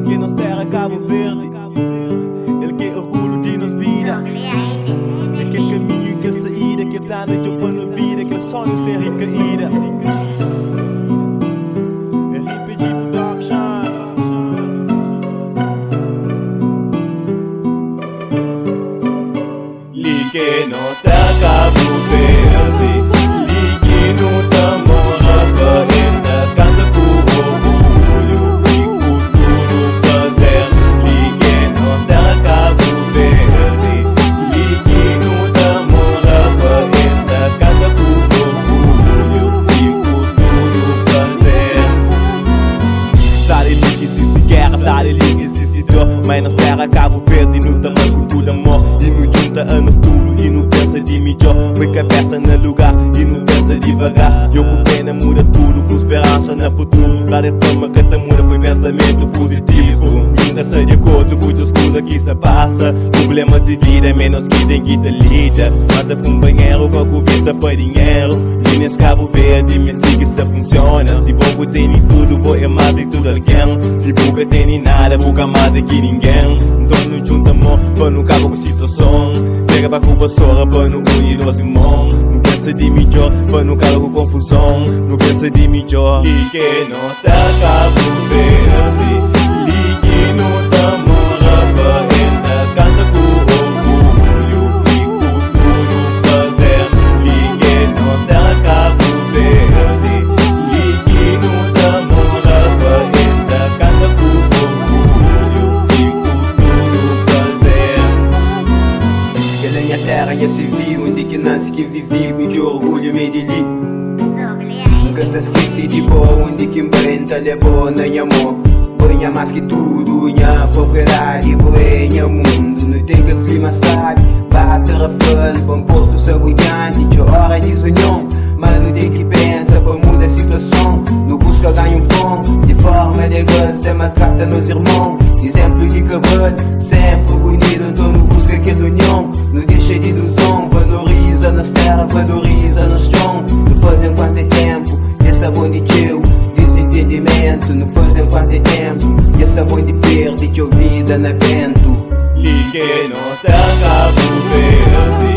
que nos terra Cabo Verde. Ele que é orgulho de nos vida, aquele caminho, aquele saída, aquele plano de uma na vida, aquele sonho sem recaída. RPG Production. Ligue nos terra Cabo Verde, ligue no Tamora ainda canta com orgulho e cultura prazer. Ligue nos terra Cabo Verde, ligue no Tamora ainda canta com orgulho e cultura prazer. Dá-lhe ligue se guerra, dá-lhe ligue se dor, mas nos terra Cabo Verde no tamanho cultura amor e no junta anos tudo e não pensa de melhor. Põe cabeça no lugar e não pensa devagar. Eu com pena muda tudo, com esperança no futuro. Lá de forma que te muda com pensamento positivo. Nunca sai de acordo com muitas coisas que se passa. Problema de vida, menos que tem que te lida. Manda com banheiro, com a cabeça para dinheiro. E nesse Cabo Verde, me siga se funciona. Se pouco tem nem tudo, vou amar de tudo alguém. Se pouco tem nem nada, vou amar de que ninguém. Então não junta amor, para não acabar com a situação. Pega pra culpa só, para não unir os irmãos. Não pensa de melhor, para não acabar com confusão. Não pensa de melhor. E que não está Cabo Verde, ligue no Tamora ainda canta com orgulho e cultura prazer. Ligue no está Cabo Verde, ligue no Tamora ainda canta com orgulho e cultura prazer. Que na minha terra já se viu, onde que nasce que vivi com de orgulho me deli. Nunca te esqueci de boa, onde que emprenta levou na minha mão. Banha mais que tudo, minha propriedade, banha mundo. Não tem que clima sabe, bate refém, para porto saboteante, de hora de sonhão. Mas não tem que pensa para mudar a situação. Não busca ganhar um pão, de forma legal, sem maltrata nos irmãos. Exemplo de cabelo, sempre unido, então não busca aquela união. Não deixa de ilusão, valoriza nas terras, valoriza no chão. Não fazem quanto é tempo, essa bom de teu desentendimento. Não fazem quanto é tempo, essa bom de perder teu vida na vento. Ligue no terra Cabo Verde,